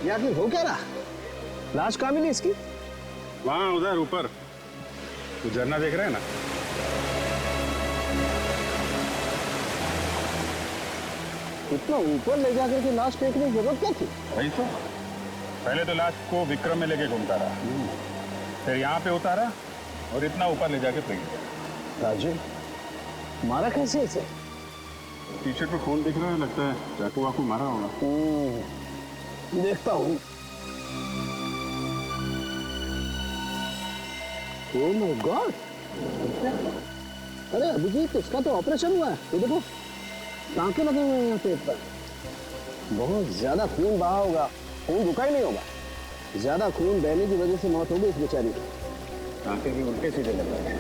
ये आखिर हो क्या रहा? लाश कहाँ मिली इसकी? वहाँ उधर ऊपर, तो झरना देख रहे हैं ना? इतना ऊपर ले जाकर के लाश फेंकने की जरूरत क्या थी? वही तो, पहले तो लाश को विक्रम में लेके घूमता रहा, फिर यहाँ पे उतारा और इतना ऊपर ले जाके फेंक दिया। राजू, मारा कैसे इसे? टी शर्ट पे खून दिख रहा है, लगता है चाकू वाकू मारा होगा। देखता हूँ। Oh my God! अरे अभिजीत, इसका तो ऑपरेशन हुआ है। ये देखो, टांके लगे हुए हैं यहाँ पेट पर। बहुत ज्यादा खून बहा होगा, खून रुका ही नहीं होगा। ज्यादा खून बहने की वजह से मौत होगी इस बेचारी की। टांके भी उल्टे सीधे लग रहे हैं।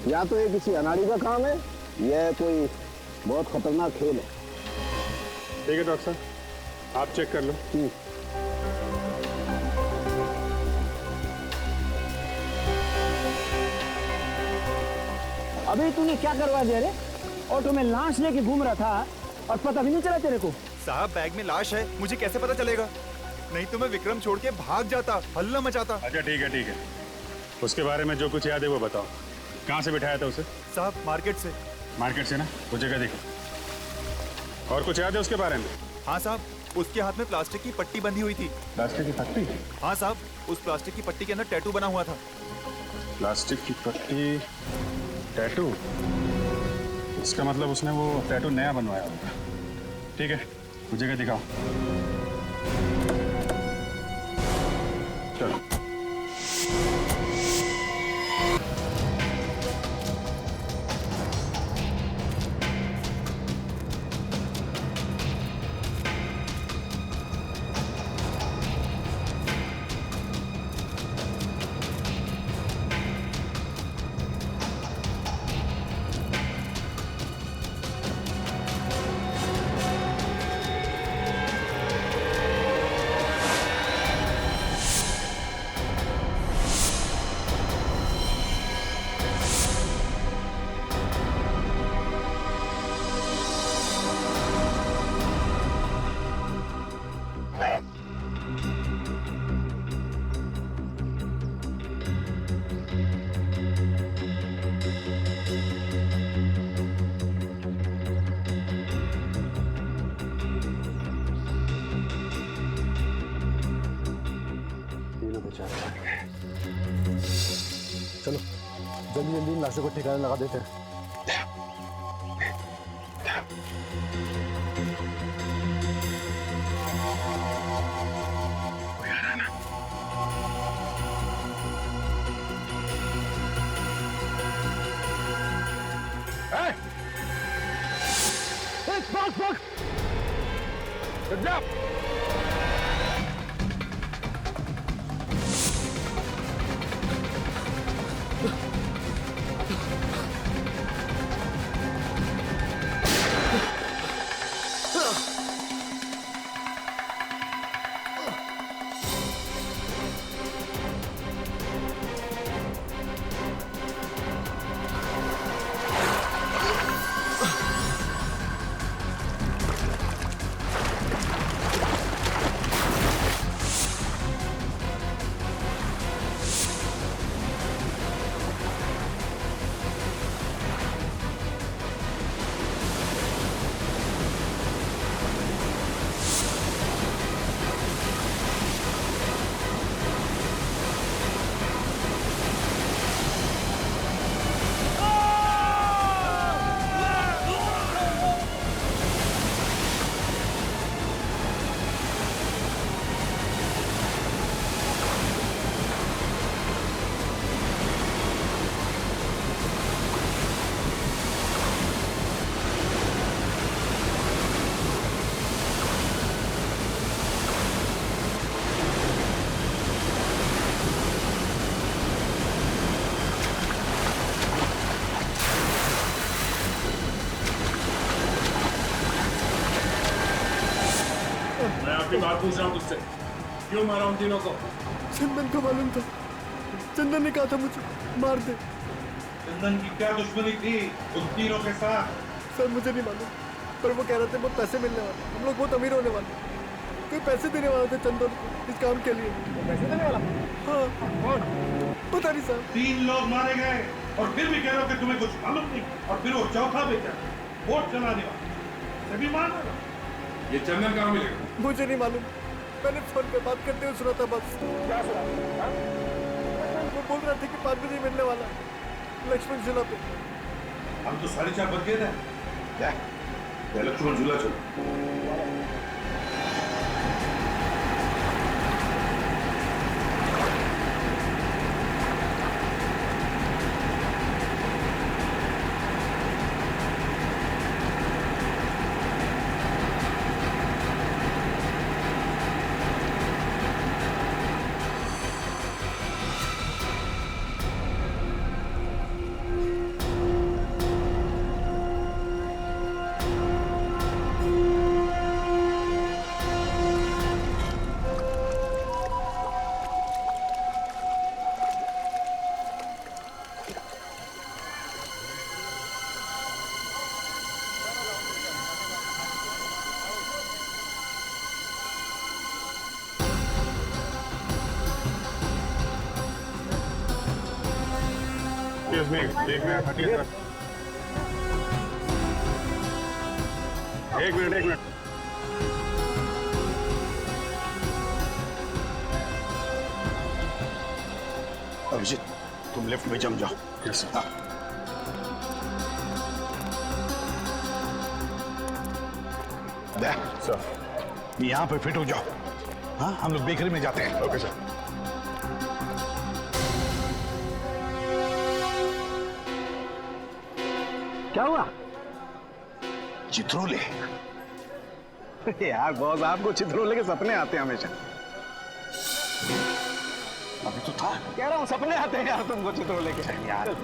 या तो ये किसी अनाड़ी का काम है, यह कोई बहुत खतरनाक खेल है। ठीक है डॉक्टर साहब, आप चेक कर लो। अभी तूने क्या करवा दिया रे? ऑटो में लाश लेके घूम रहा था और पता भी नहीं चला तेरे को? साहब, बैग में लाश है, मुझे कैसे पता चलेगा? नहीं तो मैं विक्रम छोड़ के भाग जाता, हल्ला मचाता। अच्छा ठीक है ठीक है, उसके बारे में जो कुछ याद है वो बताओ। कहाँ से बिठाया था उसे? साहब, मार्केट से। मार्केट से ना? वो जगह देखो। और कुछ याद है उसके बारे में? हाँ साहब, उसके हाथ में प्लास्टिक की पट्टी बंधी हुई थी। प्लास्टिक की पट्टी? हाँ साहब, उस प्लास्टिक की पट्टी के अंदर टैटू बना हुआ था। प्लास्टिक की पट्टी, टैटू? इसका मतलब उसने वो टैटू नया बनवाया होगा। ठीक है, वो जगह दिखाओ। चलो। चलो जल्दी जल्दी इन लाशों को ठिकाने लगा देते हैं। आपकी बात पूछ रहा हूँ तुझसे, क्यों मारा उन तीनों को? चंदन को मालूम था, चंदन ने कहा था मुझे मार दे। चंदन की क्या दुश्मनी थी उन तीनों के साथ? सर मुझे नहीं मालूम, पर वो कह रहे थे बहुत पैसे मिलने वाले, हम लोग बहुत अमीर होने वाले। कोई पैसे देने वाला था चंदन को इस काम के लिए। पैसे देने वाला? हाँ, कौन? पता नहीं साहब। 3 लोग मारे गए और फिर भी कह रहे हो कि तुम्हें कुछ मालूम नहीं। और फिर वो चौथा बेटा वोट चलाने वाला सभी मान रहे हो। ये चंदन कहाँ मिलेगा? मुझे नहीं मालूम, मैंने फोन पे बात करते हुए सुना था बस। क्या सुना? वो बोल रहा था कि 5 बजे मिलने वाला लक्ष्मण झूला पे। हम तो 4:30 बज गए थे। क्या लक्ष्मण झूला चलो। Excuse me, एक मिनट हटिए जरा। एक मिनट। अभिजीत, तुम लिफ्ट में जम जाओ। Yes sir. सर, यहाँ पे फिट हो जाओ। हाँ, हम लोग बेकरी में जाते हैं। Okay sir. क्या हुआ? चित्रोले। यार बॉस, आपको चित्रोले के सपने आते हैं हमेशा। अभी तो था। कह रहा हूँ सपने आते हैं यार तुमको चित्रोले के। यार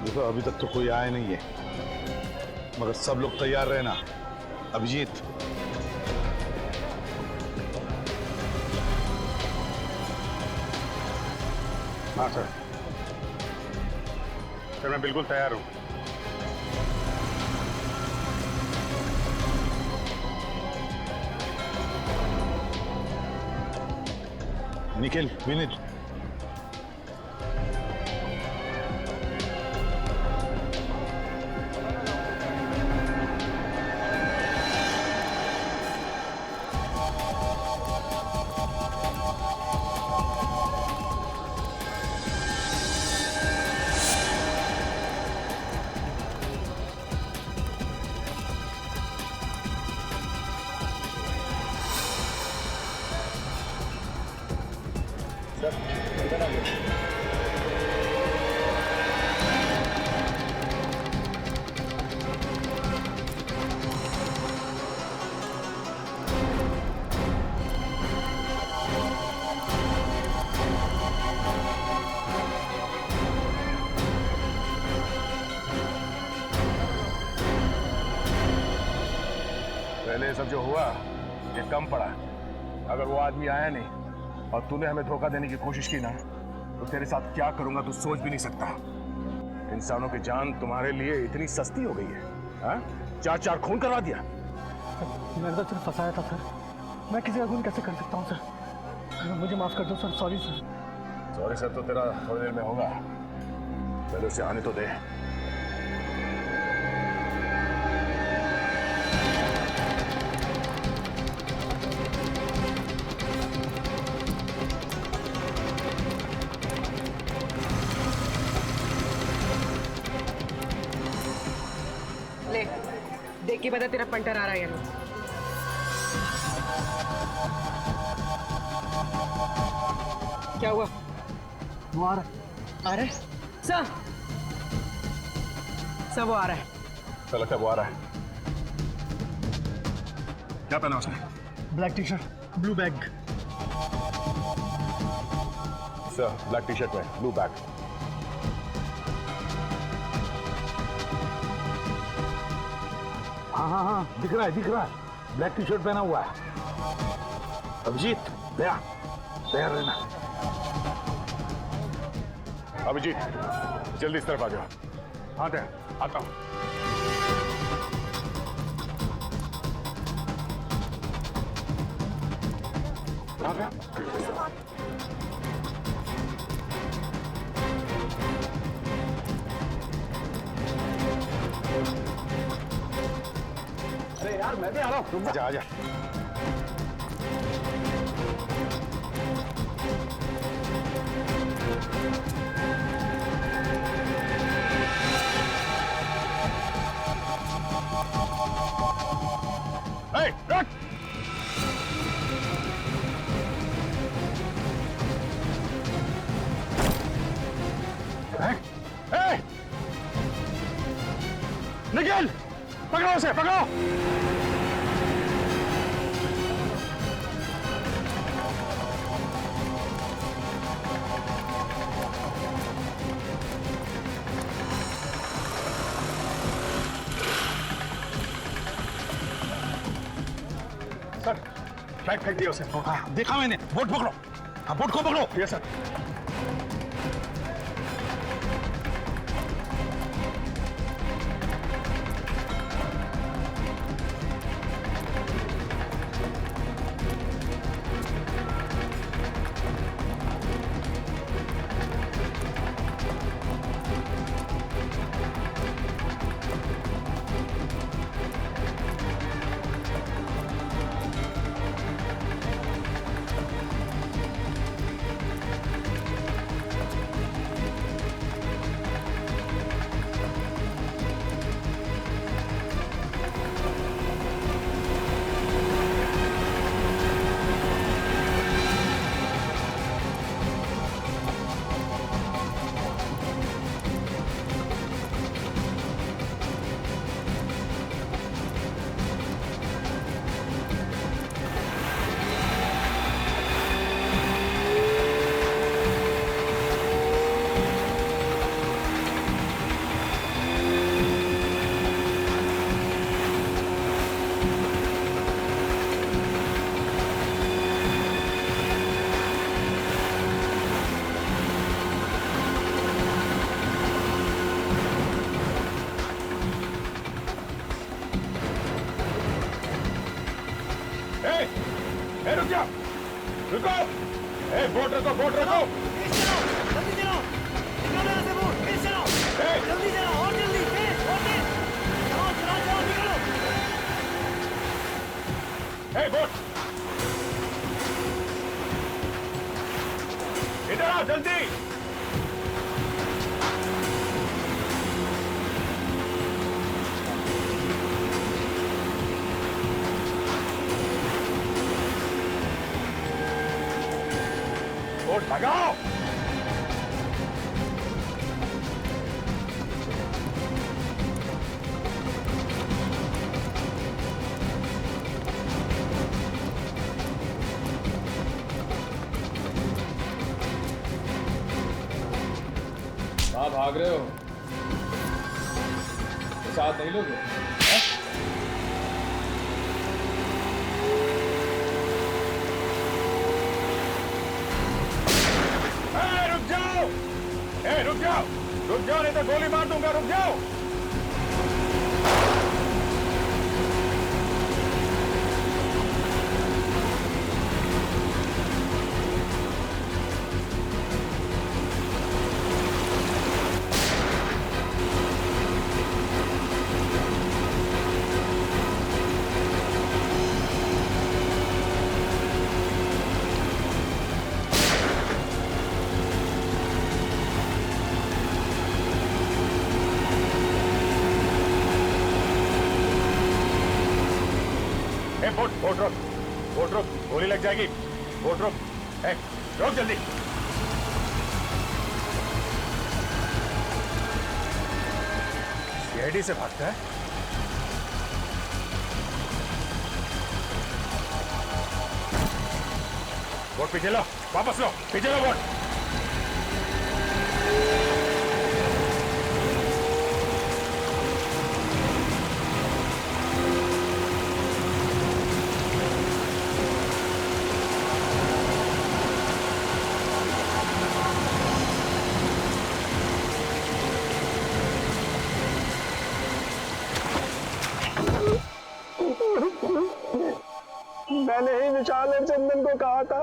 देखो अभी तक तो कोई आया नहीं है, मगर सब लोग तैयार रहना। अभिजीत, हाँ सर। सर मैं बिल्कुल तैयार हूँ। निखिल, विनीत, पहले ये सब जो हुआ ये कम पड़ा। अगर वो आदमी आया नहीं और तूने हमें धोखा देने की कोशिश की ना, तो तेरे साथ क्या करूंगा तू सोच भी नहीं सकता। इंसानों की जान तुम्हारे लिए इतनी सस्ती हो गई है। हाँ? 4 खून करवा दिया। मैंने तो सिर्फ फंसाया था सर, मैं किसी का खून कैसे कर सकता हूँ सर? मुझे माफ कर दो sir, sorry sir. Sorry sir तो तेरा थोड़ी देर में होगा, पहले उसे आने तो दे। ले देख के बता तेरा पंटर आ रहा है या नहीं। क्या हुआ? वो आ रहा आ रहा है सब सब वो आ रहा है। क्या लगता है वो आ रहा है? क्या पहना उसने? Black T shirt, blue bag. Sir black T shirt में ब्लू बैग। हाँ, दिख रहा है, ब्लैक टी शर्ट पहना हुआ है। अभिजीत तैयार रहना। अभिजीत जल्दी इस तरफ आ जाओ। हाँ तैयार, आता हूँ। आ गया? अरे यार मैं भी आ रहा हूँ। आजा आजा। Hey, run! Hey! निखिल! पकड़ो उसे, पकड़ो! सर, फ्लैग फेंक दिया उसे। हाँ, देखा मैंने। बोट पकड़ो। हाँ, बोट को पकड़ो। Yes sir. रुक जाओ, रुको। बोट रखो, बोट रखो। जल्दी चलाओ, निकालो यहाँ से बोट, तेज चलाओ, जल्दी चलाओ, और जल्दी, तेज, और तेज। चलाओ, चलाओ, चलाओ, निकालो। बोट इधर आओ जल्दी। बोट लगाओ। कहाँ भाग रहे हो? तो साथ नहीं लोगे? रुक जाओ, रुक जाओ, रुक जाओ, नहीं तो गोली मार दूंगा। रुक जाओ। रोक, बोट रोक, गोली लग जाएगी। बोट रोक, रोक जल्दी। सीआईडी से भागता है। बोट पीछे लो, वापस लो, पीछे लो बोट। मैंने ही विशाल और चंदन को कहा था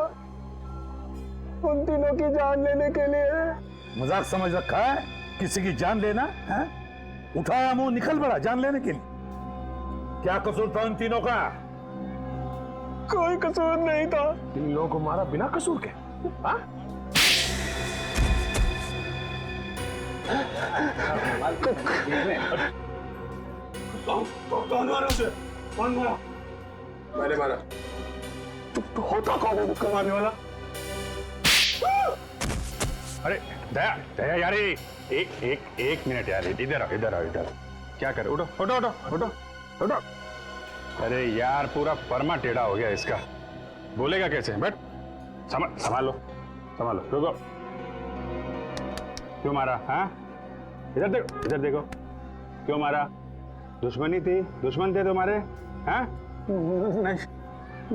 उन तीनों की जान लेने के लिए। मजाक समझ रखा है किसी की जान लेना है? उठाया मुंह निकल पड़ा जान लेने के लिए। क्या कसूर था उन तीनों का? कोई कसूर नहीं था। इन लोगों को मारा बिना कसूर के? हाँ? कौन मारा उसे? कौन मारा? मैंने मारा। तो होता कौन है मुक्का मारने वाला? अरे दया, दया यार, एक मिनट यार, इधर आओ, इधर आओ, इधर। क्या कर? उठो उठो उठो उठो उठो। अरे यार, पूरा परमा टेढ़ा हो गया इसका। बोलेगा कैसे? बैठ, संभालो संभालो। रुको, क्यों मारा? हाँ, इधर देखो, इधर देखो। क्यों मारा? दुश्मनी थी? दुश्मन थे तुम्हारे? हाँ? नहीं,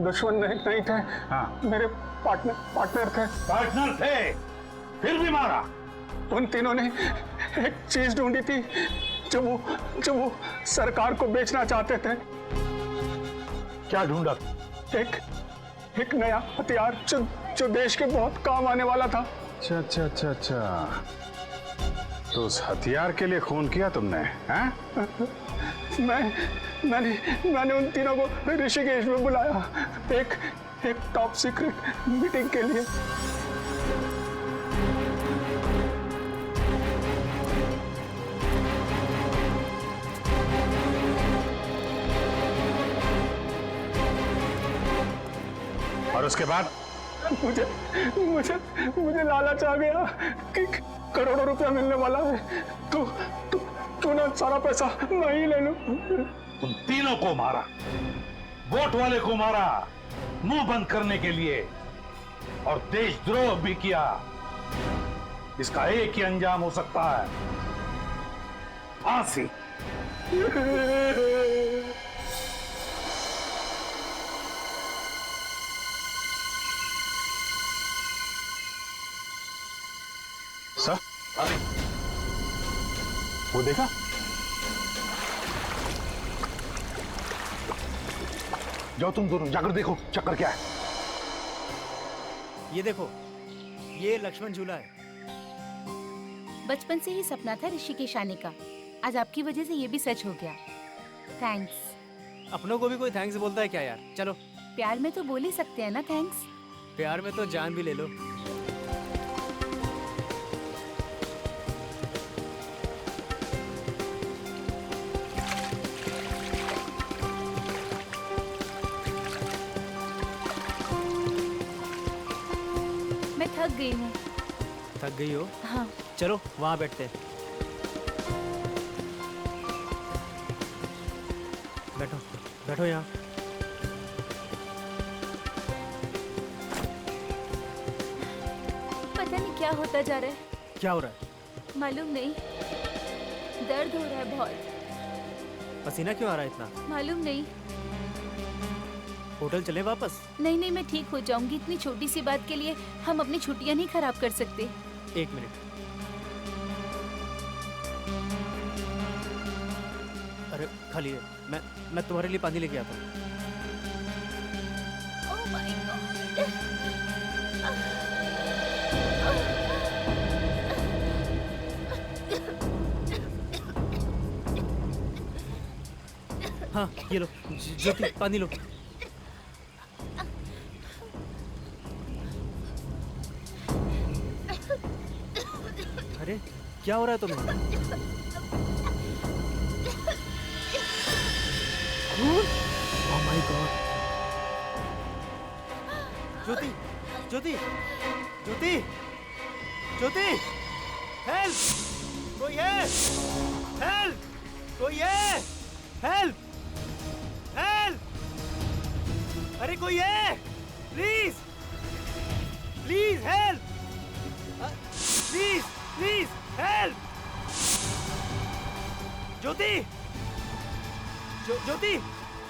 दुश्मन नहीं थे। हाँ, मेरे पार्टनर थे। पार्टनर थे, फिर भी मारा? उन तीनों ने एक चीज ढूंढी थी जो वो सरकार को बेचना चाहते थे। क्या ढूंढा? एक नया हथियार जो देश के बहुत काम आने वाला था। अच्छा अच्छा अच्छा अच्छा, तो उस हथियार के लिए खून किया तुमने? हाँ? मैंने उन तीनों को ऋषिकेश में बुलाया एक टॉप सीक्रेट मीटिंग के लिए। और उसके बाद? मुझे लालच आ गया कि करोड़ों रुपया मिलने वाला है, तो ना सारा पैसा मैं ही ले लूं। उन तीनों को मारा, वोट वाले को मारा मुंह बंद करने के लिए, और देशद्रोह भी किया। इसका एक ही अंजाम हो सकता है, फांसी। सर, वो देखा? जाओ तुम दोनों जाकर देखो चक्कर क्या है। ये देखो, ये लक्ष्मण झूला है। बचपन से ही सपना था ऋषिकेश आने का। आज आपकी वजह से ये भी सच हो गया। थैंक्स। अपनों को भी कोई थैंक्स बोलता है क्या यार? चलो, प्यार में तो बोल ही सकते हैं ना थैंक्स। प्यार में तो जान भी ले लो। मैं थक गई हूँ। थक गई हो? हाँ। चलो वहां बैठते हैं। बैठो बैठो यहाँ। पता नहीं क्या होता जा रहा है। क्या हो रहा है? मालूम नहीं, दर्द हो रहा है बहुत। पसीना क्यों आ रहा है इतना? मालूम नहीं। होटल चले वापस? नहीं, मैं ठीक हो जाऊंगी। इतनी छोटी सी बात के लिए हम अपनी छुट्टियां नहीं खराब कर सकते। एक मिनट। अरे खाली है, मैं तुम्हारे लिए पानी लेके आता हूँ। Oh my God. हाँ ये लो ज्योति, पानी लो। अरे क्या हो रहा है तुम्हें? Oh my God, Jyoti Jyoti Jyoti Jyoti help कोई है हेल्प कोई है हेल्प हेल्प अरे कोई है please please help please please help Jyoti Jyoti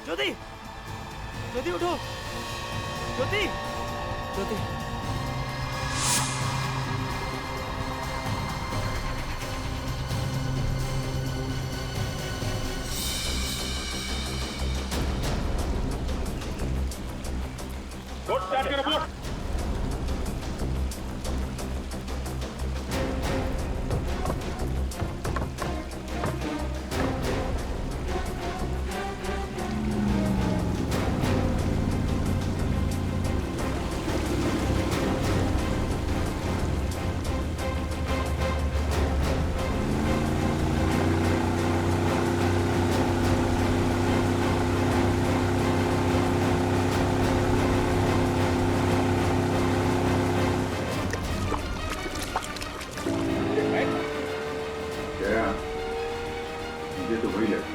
Jyoti Jyoti उठो ज्योति ज्योति बोट स्टार्ट करो बोट। मुझे तो वही लगता है,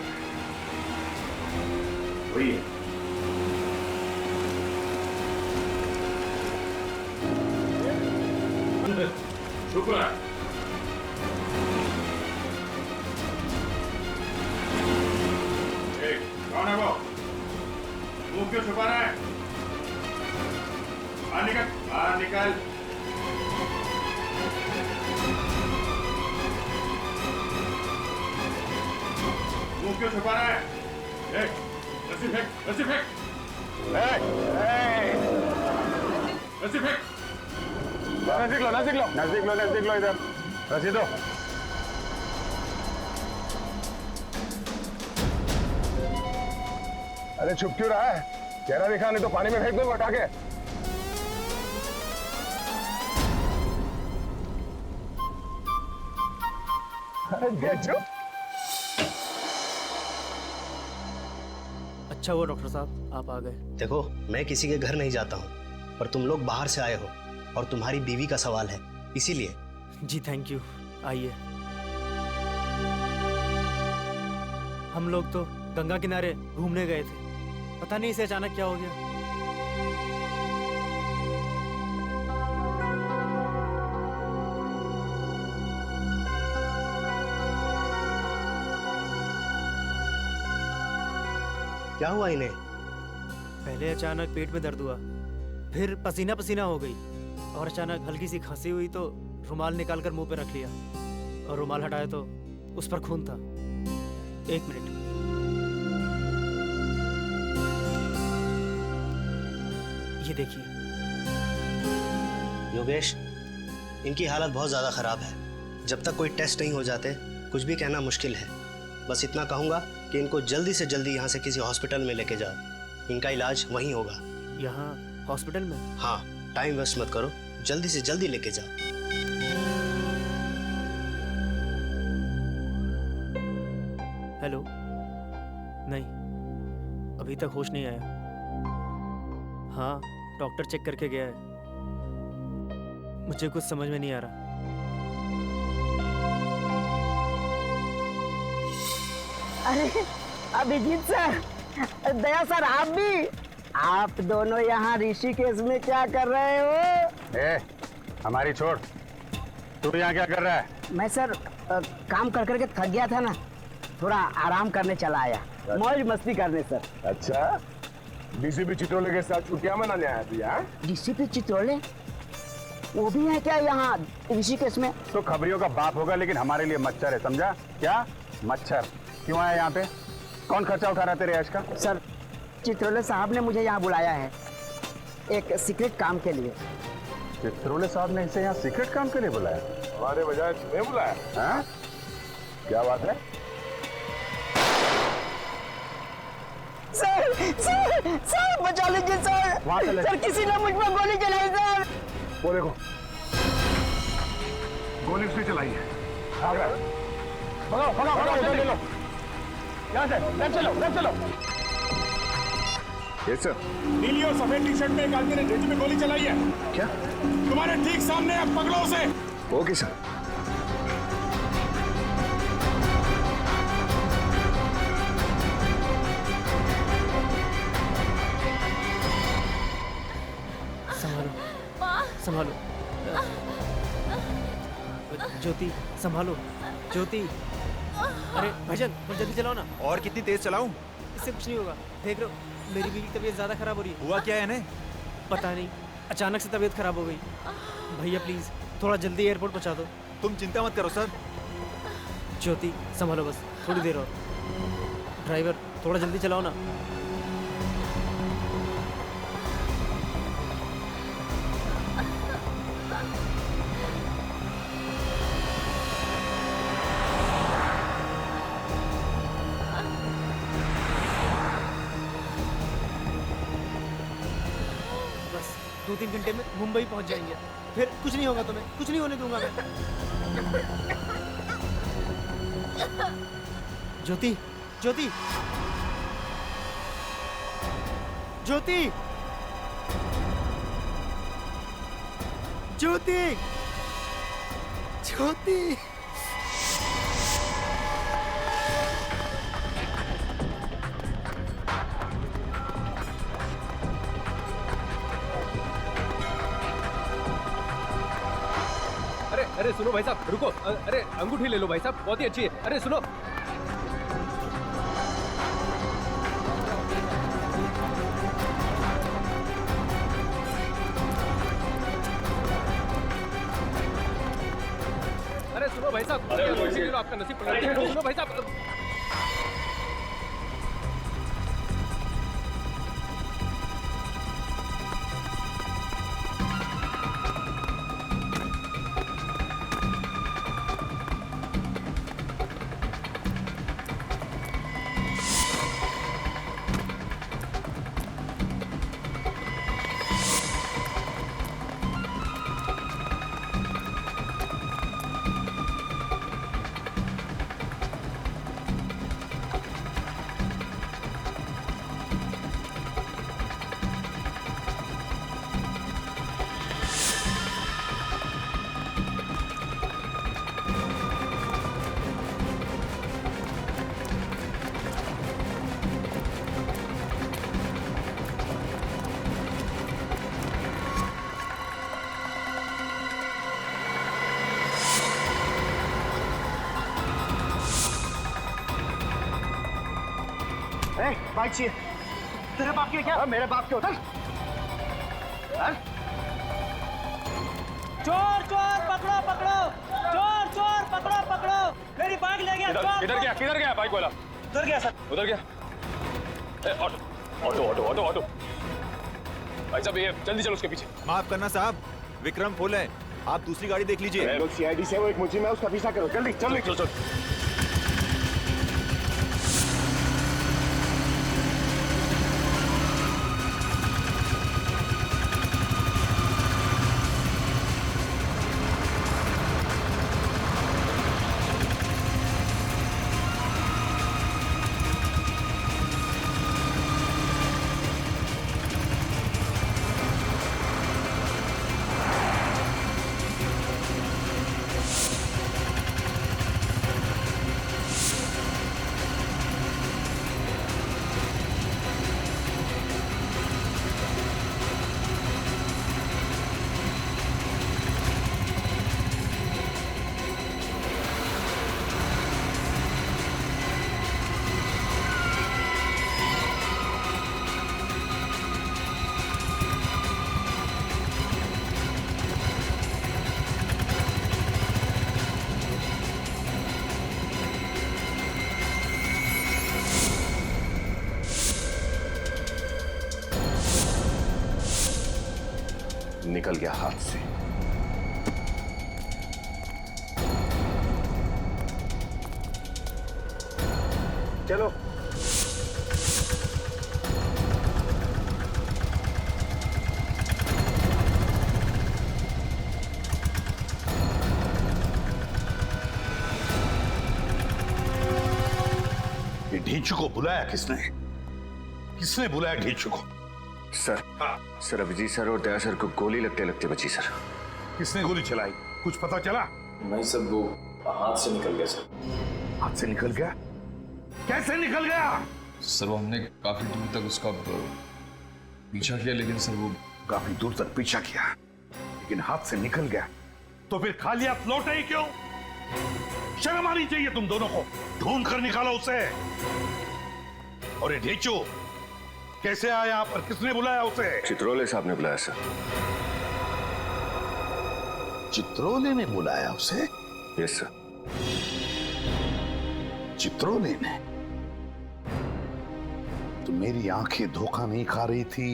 वही है। शुक्र है। कौन है वो? मुंह क्यों छुपा रहा है? बाहर निकल, बाहर निकल। मुंह क्यों छुपा रहा है? रस्सी फेंक, रस्सी फेंक, रस्सी फेंक। नजदीक लो, नजदीक लो, नजदीक लो, नजदीक लो, इधर रस्सी दो। अरे छुप क्यों रहा है? चेहरा दिखा, नहीं तो पानी में फेंक दो हटा के। अरे देखो। अच्छा हुआ डॉक्टर साहब आप आ गए। देखो, मैं किसी के घर नहीं जाता हूँ, पर तुम लोग बाहर से आए हो और तुम्हारी बीवी का सवाल है, इसीलिए। जी थैंक यू, आइए। हम लोग तो गंगा किनारे घूमने गए थे, पता नहीं इसे अचानक क्या हो गया। क्या हुआ इन्हें? पहले अचानक पेट में दर्द हुआ, फिर पसीना पसीना हो गई और अचानक हल्की सी खांसी हुई तो रुमाल निकालकर मुंह पे रख लिया और रुमाल हटाया तो उस पर खून था। एक मिनट। ये देखिए। योगेश, इनकी हालत बहुत ज्यादा खराब है। जब तक कोई टेस्ट नहीं हो जाते कुछ भी कहना मुश्किल है। बस इतना कहूंगा कि इनको जल्दी से जल्दी यहाँ से किसी हॉस्पिटल में लेके जाओ। इनका इलाज वहीं होगा। यहाँ हॉस्पिटल में? हाँ, टाइम वेस्ट मत करो, जल्दी से जल्दी लेके जाओ। हेलो? नहीं, अभी तक होश नहीं आया। हाँ, डॉक्टर चेक करके गया है। मुझे कुछ समझ में नहीं आ रहा। अरे अभिजीत सर, दया सर, आप भी? आप दोनों यहाँ ऋषिकेश में क्या कर रहे हो? हमारी छोड़, तू यहाँ क्या कर रहा है? मैं सर काम कर करके थक गया था ना, थोड़ा आराम करने चला आया, मौज मस्ती करने सर। अच्छा, डीसीपी चित्रोले के साथ छुट्टियां मनाने आया तू यहाँ? डीसीपी चित्रोले वो भी है क्या यहाँ ऋषिकेश में? तो खबरियों का बाप होगा, लेकिन हमारे लिए मच्छर है, समझा? क्या मच्छर? क्यों आया यहाँ पे? कौन खर्चा उठा रहा है तेरे ऐश का? सर, चित्रोले साहब ने मुझे यहाँ बुलाया है एक सीक्रेट काम के लिए। चित्रोले साहब ने इसे यहाँ सीक्रेट काम के लिए बुलाया? हमारे बजाय तुम्हें बुलाया? हाँ? क्या बात है? सर बचा लीजिए सर। सर किसी ने मुझ पर गोली चलाई सर। वो देखो, गोली उसने चलाई है। भाग रहा है। भगाओ भगाओ भगाओ, ले लो यहाँ से। लेफ्ट चलो, लेफ्ट चलो। Yes sir. नीली और सफेद टी शर्ट में एक आदमी ने ढेंची में गोली चलाई है। क्या? तुम्हारे ठीक सामने है, पकड़ो उसे। Okay sir. संभालो, संभालो। ज्योति, संभालो। ज्योति, अरे भाईजान थोड़ा जल्दी चलाओ ना। और कितनी तेज चलाऊं? इससे कुछ नहीं होगा, देख रहे हो मेरी बीवी की तबीयत ज्यादा खराब हो रही है। हुआ क्या है इन्हें? पता नहीं, अचानक से तबीयत खराब हो गई। भैया प्लीज थोड़ा जल्दी एयरपोर्ट पहुंचा दो। तुम चिंता मत करो सर। ज्योति संभालो, बस थोड़ी देर और। ड्राइवर थोड़ा जल्दी चलाओ ना। बस 2-3 घंटे में मुंबई पहुंच जाएंगे, फिर कुछ नहीं होगा तुम्हें, कुछ नहीं होने दूंगा मैं। ज्योति, ज्योति, ज्योति, ज्योति, ज्योति। अरे सुनो भाई साहब, रुको। अरे अंगूठी ले लो भाई साहब, बहुत ही अच्छी है। अरे सुनो, अरे सुनो भाई साहब, अंगूठी ले लो, आपका नसीब पलट जाएगा। सुनो भाई साहब। बाइक चाहिए। तेरे बाप के क्या? मेरे बाप के उधर। चोर चोर पकड़ो पकड़ो, चोर चोर पकड़ो पकड़ो, मेरी बाइक ले गया चोर। किधर गया बाइक वाला? उधर गया सर। उधर गया। Auto auto auto auto auto. भाई साहब ये जल्दी चलो उसके पीछे। माफ करना साहब, विक्रम फुल है, आप दूसरी गाड़ी देख लीजिए। लोग सीआईडी से वो एक मुझे में उसका पीछा करो, जल्दी जल्दी। चलो चलो। निकल गया हाथ से। चलो ये ढींचू को बुलाया किसने? किसने बुलाया ढींचू को? सर, सर अभिजीत सर और दया सर को गोली लगते लगते बची सर। किसने गोली चलाई, कुछ पता चला? नहीं सर, वो हाथ से निकल गया सर। हाथ से निकल गया? कैसे निकल गया? सर वो हमने काफी दूर तक उसका पीछा किया, लेकिन सर वो काफी दूर तक पीछा किया लेकिन हाथ से निकल गया, तो फिर खाली हाथ लौटे ही क्यों? शर्म आनी चाहिए तुम दोनों को। ढूंढ कर निकालो उसे। और ये ढेचू कैसे आया यहाँ पर, किसने बुलाया उसे? चित्रोले साहब ने बुलाया सर। चित्रोले ने बुलाया उसे? Yes sir. चित्रोले ने? तो मेरी आंखें धोखा नहीं खा रही थी।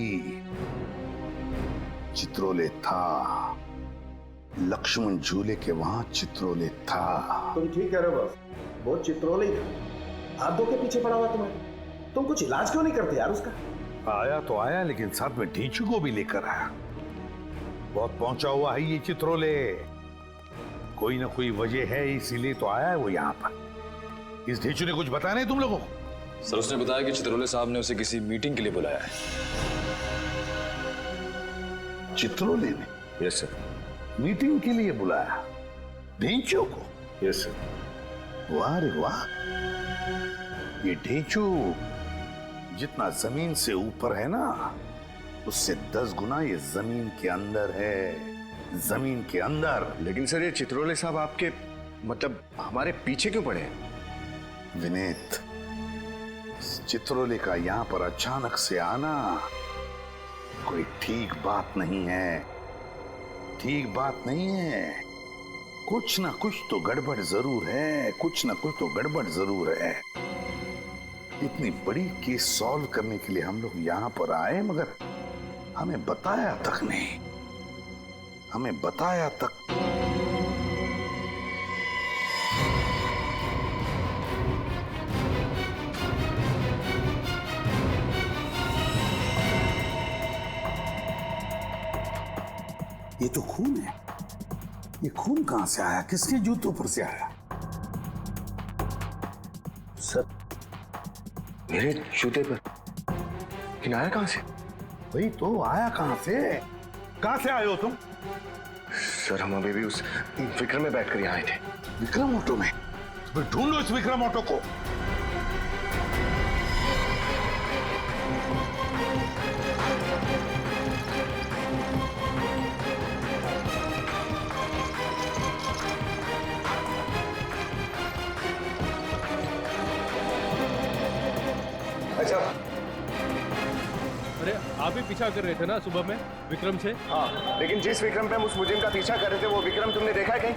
चित्रोले था, लक्ष्मण झूले के वहां चित्रोले था। तुम ठीक कह रहे हो बॉस, वो चित्रोले ही था। हाथ धो के पीछे पड़ा हुआ तुम्हें। तुम कुछ इलाज क्यों नहीं करते यार उसका? आया तो आया, लेकिन साथ में ढींचू को भी लेकर आया। बहुत पहुंचा हुआ है ये चित्रोले, कोई ना कोई वजह है, इसीलिए तो आया है वो यहाँ पर। इस ढींचू ने कुछ बताया नहीं तुम लोगों को? सर उसने बताया कि चित्रोले साहब ने उसे किसी मीटिंग के लिए बुलाया है। चित्रोले ने? Yes sir. मीटिंग के लिए बुलाया ढींचू को? Yes sir. वाह रे वाह, ये ढींचू जितना जमीन से ऊपर है ना, उससे 10 गुना ये जमीन के अंदर है, जमीन के अंदर। लेकिन सर ये चित्रोले साहब आपके मतलब हमारे पीछे क्यों पड़े हैं? विनीत, चित्रोले का यहाँ पर अचानक से आना कोई ठीक बात नहीं है, ठीक बात नहीं है। कुछ ना कुछ तो गड़बड़ जरूर है, कुछ ना कुछ तो गड़बड़ जरूर है। इतनी बड़ी केस सॉल्व करने के लिए हम लोग यहाँ पर आए, मगर हमें बताया तक नहीं, हमें बताया तक। ये तो खून है। ये खून कहां से आया, किसके जूतों पर से आया? सर मेरे जूते पर। लेकिन आया कहां से? वही तो, आया कहां से? कहां से आए हो तुम? सर हम अभी भी उस विक्रम में बैठकर यहाँ आए थे। विक्रम ऑटो में? तो फिर ढूंढ लो इस विक्रम ऑटो को। अच्छा, अरे आप ही पीछा कर रहे थे ना सुबह में विक्रम से? हाँ, लेकिन जिस विक्रम पे हम उस मुजिम का पीछा कर रहे थे, वो विक्रम तुमने देखा है कहीं?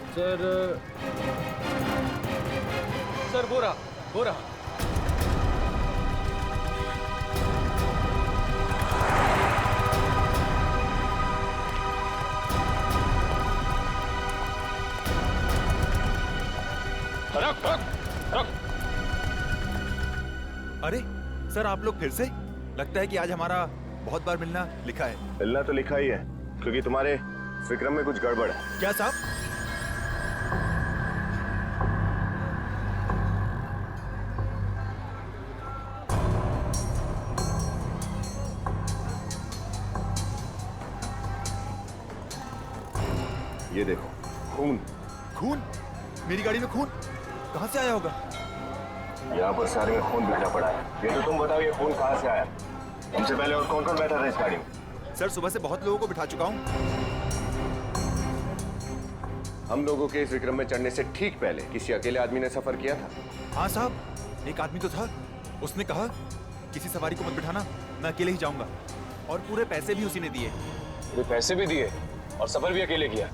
सर वो रहा। रुक। अरे सर, आप लोग फिर से? लगता है कि आज हमारा बहुत बार मिलना लिखा है। मिलना तो लिखा ही है, क्योंकि तुम्हारे विक्रम में कुछ गड़बड़ है। क्या साहब? ये देखो, खून। खून? मेरी गाड़ी में खून कहां से आया होगा? यहाँ पर सारे में खून बिखरा पड़ा है। ये तो तुम बताओ, ये खून कहाँ से आया? हमसे पहले और कौन कौन बैठा था इस गाड़ी में? सर सुबह से बहुत लोगों को बिठा चुका हूँ। हम लोगों के इस विक्रम में चढ़ने से ठीक पहले किसी अकेले आदमी ने सफर किया था? हाँ साहब, एक आदमी तो था। उसने कहा किसी सवारी को मत बिठाना, मैं अकेले ही जाऊंगा। और पूरे पैसे भी उसी ने दिए। पूरे पैसे भी दिए और सफर भी अकेले किया?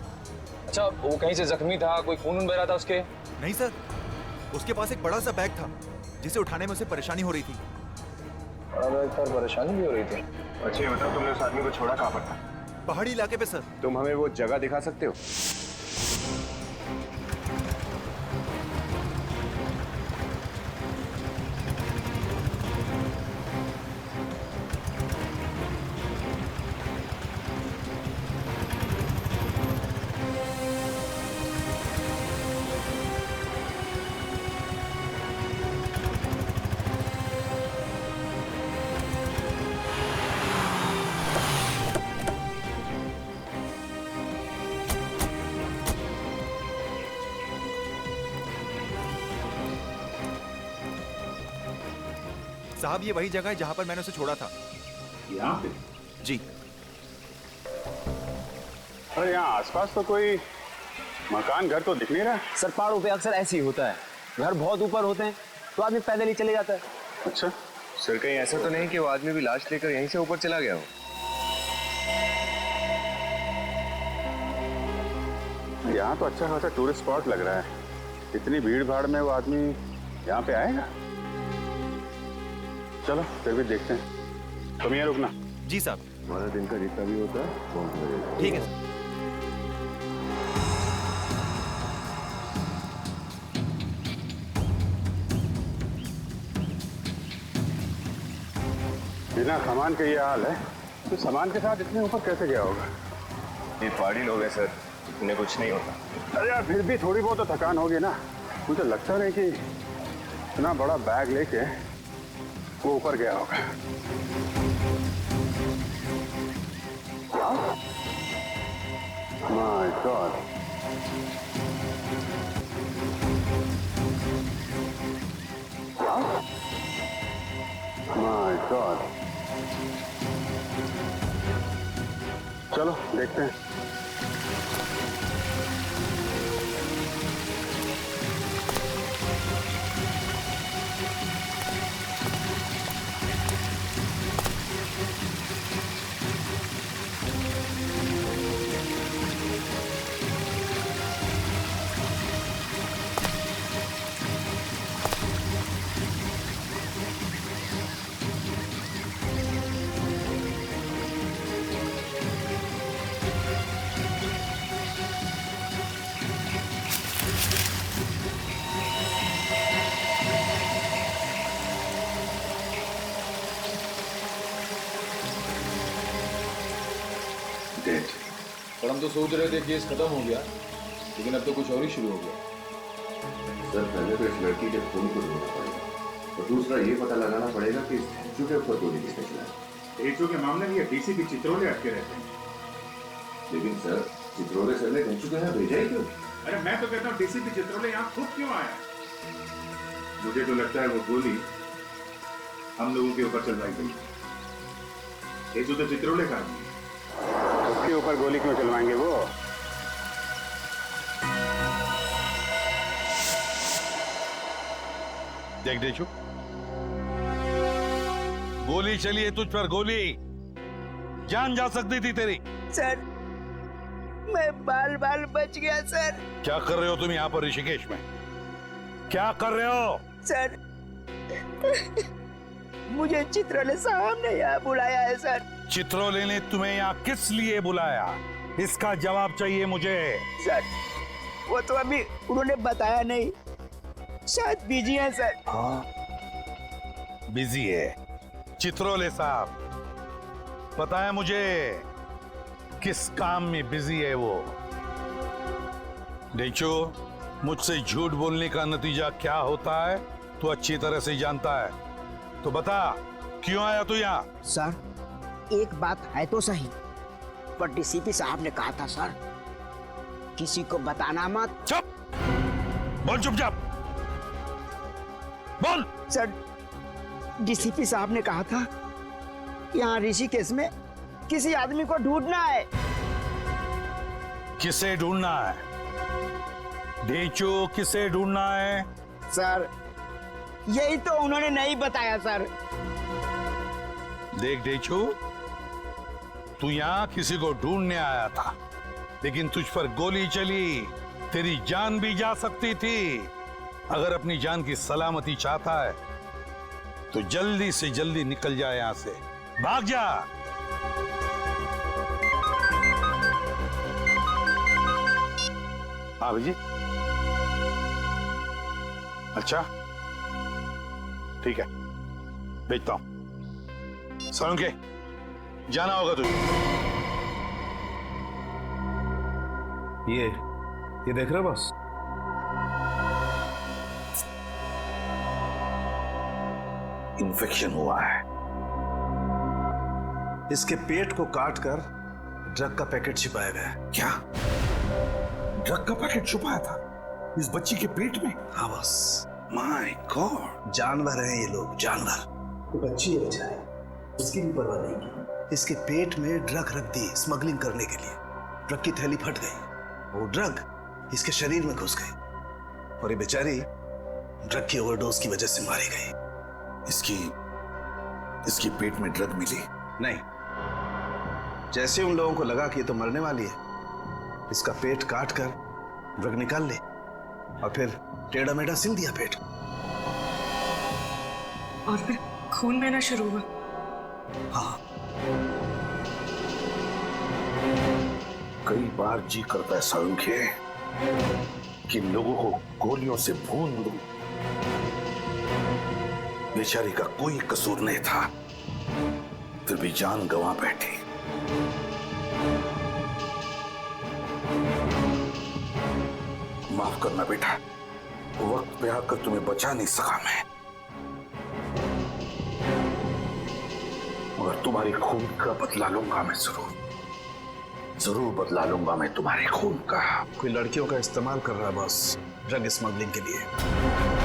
अच्छा, वो कहीं से जख्मी था, कोई खून बह रहा था उसके? नहीं सर, उसके पास एक बड़ा सा बैग था जिसे उठाने में उसे परेशानी हो रही थी। बड़ा बैग था, परेशानी भी हो रही थी। अच्छा ये बताओ, तुमने उस आदमी को छोड़ा कहाँ पर था? पहाड़ी इलाके पे सर। तुम हमें वो जगह दिखा सकते हो? साहब ये वही जगह है जहाँ पर मैंने उसे छोड़ा था। यहाँ पे? जी। अरे यहाँ आसपास तो कोई मकान घर तो दिख नहीं रहा। सर पहाड़ों पे अक्सर ऐसे ही होता है, घर बहुत ऊपर होते हैं तो आदमी पैदल ही चले जाता है। अच्छा सर कहीं ऐसा तो नहीं कि वो आदमी भी लाश लेकर यहीं से ऊपर चला गया हो? यहाँ तो अच्छा खासा टूरिस्ट स्पॉट लग रहा है, इतनी भीड़ भाड़ में वो आदमी यहाँ पे आएगा? चलो फिर भी देखते हैं। तुम यहाँ रुकना। जी साहब। हमारा दिन का जितना भी होता है वो करेगा। ठीक है सर। बिना सामान के ये हाल है तो सामान के साथ इतने ऊपर कैसे गया होगा? ये पहाड़ी लोग हैं सर, इन्हें कुछ नहीं होता। अरे यार फिर भी थोड़ी बहुत तो थकान होगी ना। मुझे लगता नहीं कि इतना बड़ा बैग लेके वो ऊपर गया होगा। My God. My God. चलो देखते हैं। पर हम तो सोच रहे थे केस खत्म हो गया, लेकिन अब तो कुछ और ही शुरू हो गया। सर पहले तो इस लड़की के खून को ढूंढना पड़ेगा और दूसरा ये पता लगाना पड़ेगा कि इस ढेंचू के ऊपर गोली किसने चलाई। ढेंचू के मामले में ये डीसीपी चित्रोले अटके रहते हैं। लेकिन सर चित्रोले सर ने ढेंचू को यहाँ भेजा ही क्यों? अरे मैं तो कहता हूँ डीसीपी चित्रोले यहाँ खुद क्यों आया? मुझे तो लगता है वो गोली हम लोगों के ऊपर चलवाई गई। ढेंचू तो चित्रोले का आदमी है, उसके ऊपर गोली क्यों चलवाएंगे वो? देख ढेंचू, गोली चली है तुझ पर, गोली जान जा सकती थी तेरी। सर मैं बाल बाल बच गया सर। क्या कर रहे हो तुम यहाँ पर ऋषिकेश में? क्या कर रहे हो? सर मुझे चित्रोले साहब ने यहाँ बुलाया है सर। चित्रोले ने तुम्हें यहाँ किस लिए बुलाया, इसका जवाब चाहिए मुझे। सर वो तो अभी उन्होंने बताया नहीं, शायद बिजी है सर। हाँ बिजी है चित्रोले साहब, पता है मुझे किस काम में बिजी है वो। ढेंचू, मुझसे झूठ बोलने का नतीजा क्या होता है तू अच्छी तरह से जानता है, तो बता क्यों आया तू यहाँ? सर एक बात है तो सही, पर डीसीपी साहब ने कहा था सर किसी को बताना मत। चुप बोल, चुपचाप बोल। सर डीसीपी साहब ने कहा था यहाँ ऋषिकेश में किसी आदमी को ढूंढना है। किसे ढूंढना है ढेंचू, किसे ढूंढना है? सर यही तो उन्होंने नहीं बताया सर। देख ढेंचू, तू यहाँ किसी को ढूंढने आया था, लेकिन तुझ पर गोली चली, तेरी जान भी जा सकती थी। अगर अपनी जान की सलामती चाहता है तो जल्दी से जल्दी निकल जा यहाँ से, भाग जा। हाँ जी, अच्छा ठीक है, भेजता हूं। सोलंके जाना होगा तुझे। ये देख रहे हो बॉस, इन्फेक्शन हुआ है। इसके पेट को काटकर ड्रग का पैकेट छिपाया गया है। क्या ड्रग का पैकेट छुपाया था इस बच्ची के पेट में? हाँ बॉस। माय गॉड, जानवर हैं ये लोग, जानवर। बच्ची है बेचारी, उसकी भी परवाह नहीं की। इसके पेट में ड्रग रख दी स्मगलिंग करने के लिए। ड्रग की थैली फट गई, वो ड्रग इसके शरीर में घुस गई और ये बेचारी ड्रग की ओवरडोज की वजह से मारी गई। इसकी पेट में ड्रग मिली? नहीं, जैसे उन लोगों को लगा कि ये तो मरने वाली है, इसका पेट काट कर ड्रग निकाल ले और फिर टेढ़ा मेढ़ा सिल दिया पेट। और फिर खून बहना शुरू हुआ। हाँ, कई बार जी करता है सालुंखे कि लोगों को गोलियों से भून दूं। बेचारी का कोई कसूर नहीं था, फिर भी जान गंवा बैठी। माफ करना बेटा, वक्त पे आकर तुम्हें बचा नहीं सका मैं, मगर तुम्हारी खून का बदला लूंगा मैं, जरूर बदला लूंगा मैं तुम्हारे खून का। कोई लड़कियों का इस्तेमाल कर रहा है बॉस, ड्रग स्मगलिंग के लिए।